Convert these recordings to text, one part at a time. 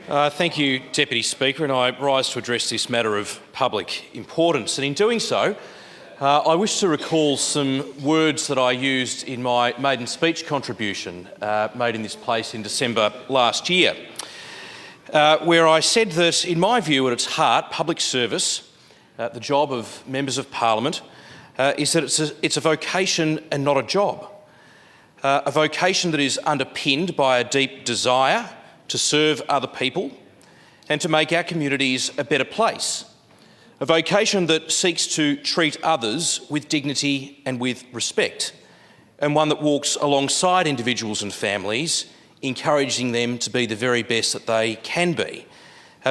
Thank you, Deputy Speaker, and I rise to address this matter of public importance. And in doing so, I wish to recall some words that I used in my maiden speech contribution made in this place in December last year, where I said that, in my view, at its heart, public service, the job of members of Parliament, is that it's a vocation and not a job. A vocation that is underpinned by a deep desire to serve other people and to make our communities a better place. A vocation that seeks to treat others with dignity and with respect, and one that walks alongside individuals and families, encouraging them to be the very best that they can be.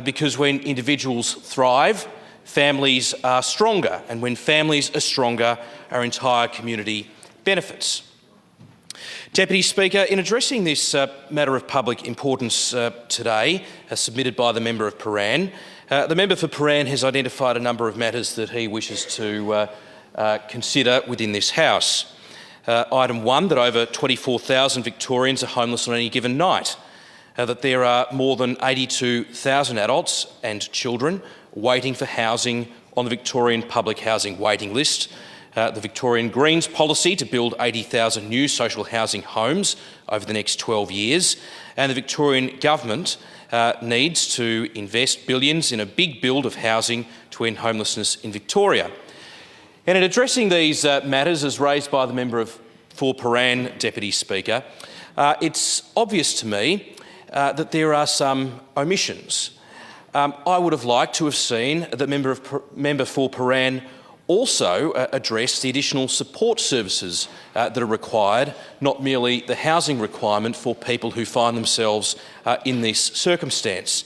Because when individuals thrive, families are stronger, and when families are stronger, our entire community benefits. Deputy Speaker, in addressing this matter of public importance today, submitted by the member of Paran, the member for Paran has identified a number of matters that he wishes to consider within this House. Item 1, that over 24,000 Victorians are homeless on any given night, that there are more than 82,000 adults and children waiting for housing on the Victorian public housing waiting list, the Victorian Greens policy to build 80,000 new social housing homes over the next 12 years, and the Victorian Government needs to invest billions in a big build of housing to end homelessness in Victoria. And in addressing these matters as raised by the member for Paran, Deputy Speaker, it's obvious to me that there are some omissions. I would have liked to have seen the member for Paran also address the additional support services that are required, not merely the housing requirement for people who find themselves in this circumstance.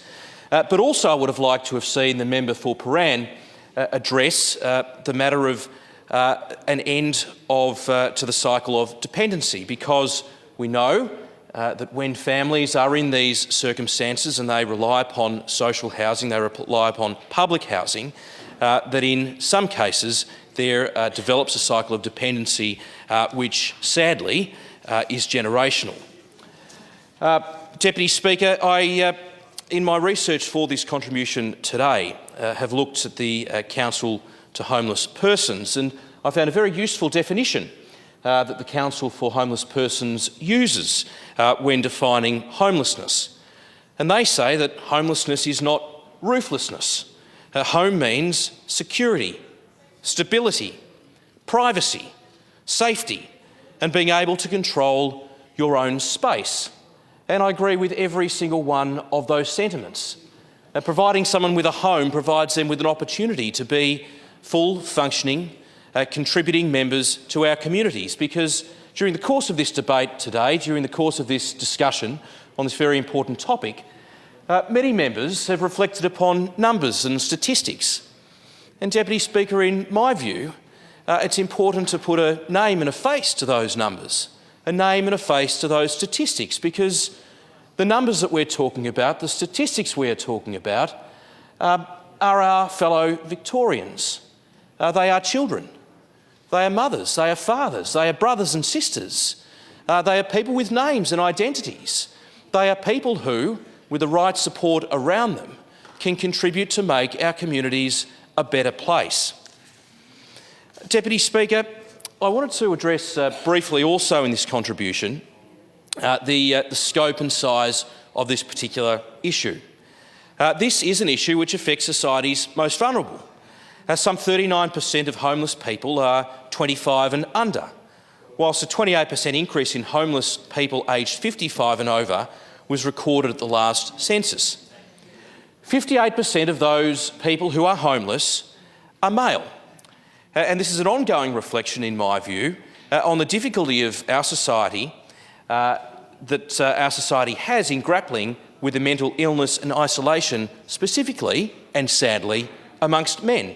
But also I would have liked to have seen the member for Paran address the matter of an end to the cycle of dependency, because we know that when families are in these circumstances and they rely upon social housing, they rely upon public housing, that in some cases there develops a cycle of dependency which sadly is generational. Deputy Speaker, in my research for this contribution today, have looked at the Council to Homeless Persons, and I found a very useful definition that the Council for Homeless Persons uses when defining homelessness. And they say that homelessness is not rooflessness. Home means security, stability, privacy, safety, and being able to control your own space. And I agree with every single one of those sentiments. Providing someone with a home provides them with an opportunity to be full, functioning, contributing members to our communities, because during the course of this debate today, during the course of this discussion on this very important topic, many members have reflected upon numbers and statistics. And, Deputy Speaker, in my view, it's important to put a name and a face to those numbers, a name and a face to those statistics, because the numbers that we're talking about, the statistics we're talking about, are our fellow Victorians. They are children. They are mothers. They are fathers. They are brothers and sisters. They are people with names and identities. They are people who, with the right support around them, can contribute to make our communities a better place. Deputy Speaker, I wanted to address briefly also in this contribution the scope and size of this particular issue. This is an issue which affects society's most vulnerable. Some 39% of homeless people are 25 and under, whilst a 28% increase in homeless people aged 55 and over was recorded at the last census. 58% of those people who are homeless are male. And this is an ongoing reflection, in my view, on the difficulty of our society that our society has in grappling with the mental illness and isolation, specifically and sadly amongst men.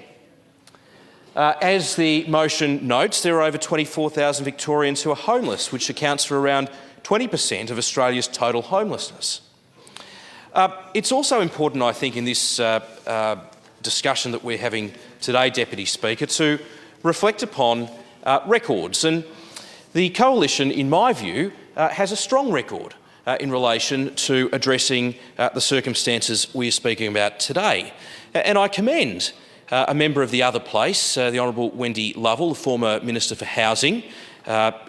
As the motion notes, there are over 24,000 Victorians who are homeless, which accounts for around 20% of Australia's total homelessness. It's also important, I think, in this discussion that we're having today, Deputy Speaker, to reflect upon records. And the Coalition, in my view, has a strong record in relation to addressing the circumstances we are speaking about today. And I commend a member of the other place, the Honourable Wendy Lovell, the former Minister for Housing,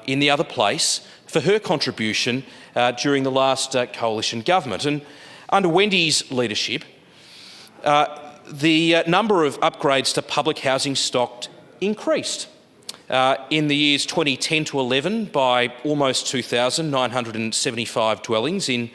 in the other place, for her contribution during the last coalition government. And under Wendy's leadership, the number of upgrades to public housing stock increased in the years 2010 to 11 by almost 2,975 dwellings. In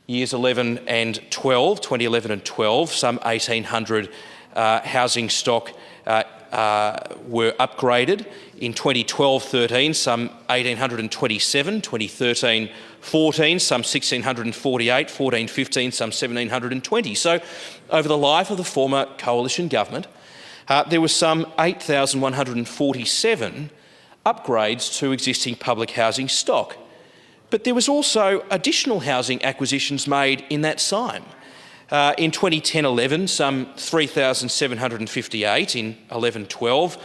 years 11 and 12, 2011 and 12, some 1,800 housing stock were upgraded. In 2012-13, some 1,827, 2013-14, some 1,648, 14-15, some 1,720. So over the life of the former coalition government, there were some 8,147 upgrades to existing public housing stock. But there was also additional housing acquisitions made in that time. In 2010-11, some 3,758, in 11-12,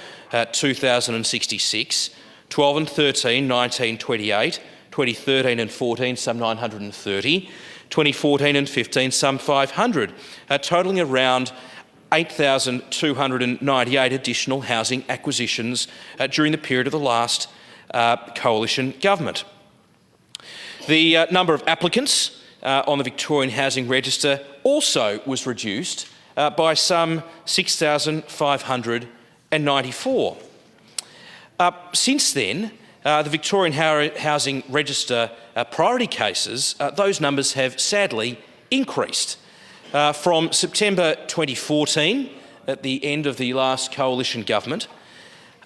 2,066, 12 and 13, 1928, 2013 and 14, some 930, 2014 and 15, some 500, totalling around 8,298 additional housing acquisitions during the period of the last coalition government. The number of applicants on the Victorian Housing Register also was reduced by some 6,594. Since then, the Victorian Housing Register priority cases, those numbers have sadly increased. From September 2014, at the end of the last coalition government,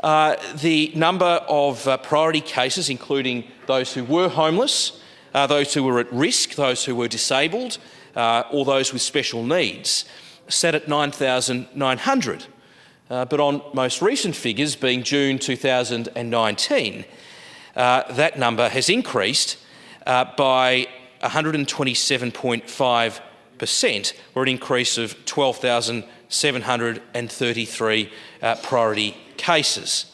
the number of priority cases, including those who were homeless, those who were at risk, those who were disabled, or those with special needs, sat at 9,900. But on most recent figures, being June 2019, that number has increased by 127.5%, or an increase of 12,733 priority cases.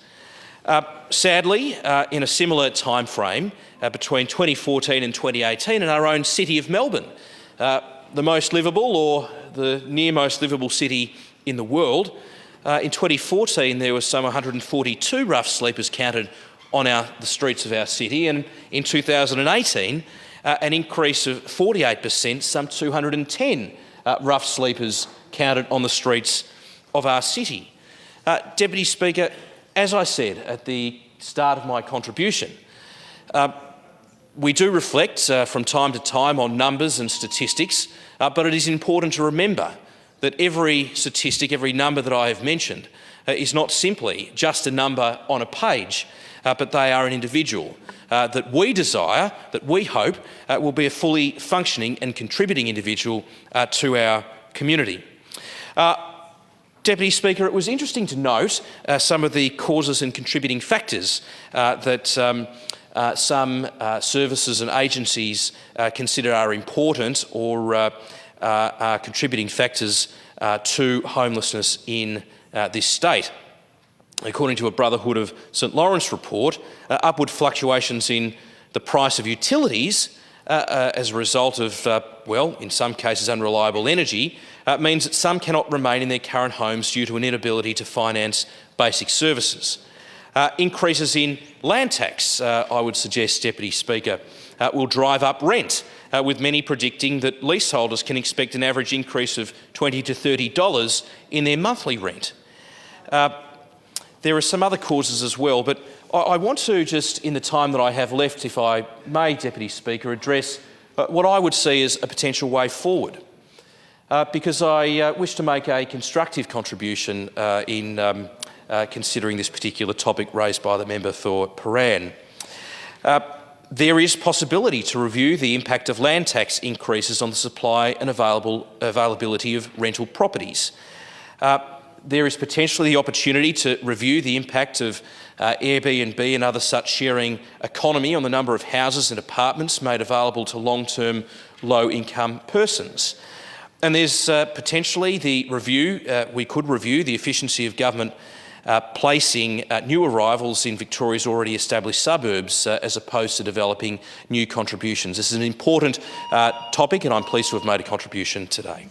Sadly, in a similar time frame, between 2014 and 2018, in our own city of Melbourne, the most livable or the near most livable city in the world, in 2014 there were some 142 rough sleepers counted on the streets of our city, and in 2018 an increase of 48%, some 210 rough sleepers counted on the streets of our city. Deputy Speaker, as I said at the start of my contribution, we do reflect from time to time on numbers and statistics, but it is important to remember that every statistic, every number that I have mentioned is not simply just a number on a page, but they are an individual that we desire, that we hope will be a fully functioning and contributing individual to our community. Deputy Speaker, it was interesting to note some of the causes and contributing factors that some services and agencies consider are important or are contributing factors to homelessness in this state. According to a Brotherhood of St Lawrence report, upward fluctuations in the price of utilities as a result of, well, in some cases unreliable energy, means that some cannot remain in their current homes due to an inability to finance basic services. Increases in land tax, I would suggest, Deputy Speaker, will drive up rent, with many predicting that leaseholders can expect an average increase of $20 to $30 in their monthly rent. There are some other causes as well, but I want to just, in the time that I have left, if I may, Deputy Speaker, address what I would see as a potential way forward, because I wish to make a constructive contribution in considering this particular topic raised by the member for Paran. There is possibility to review the impact of land tax increases on the supply and availability of rental properties. There is potentially the opportunity to review the impact of Airbnb and other such sharing economy on the number of houses and apartments made available to long-term low-income persons. And there's potentially the review, we could review the efficiency of government placing new arrivals in Victoria's already established suburbs as opposed to developing new contributions. This is an important topic, and I'm pleased to have made a contribution today.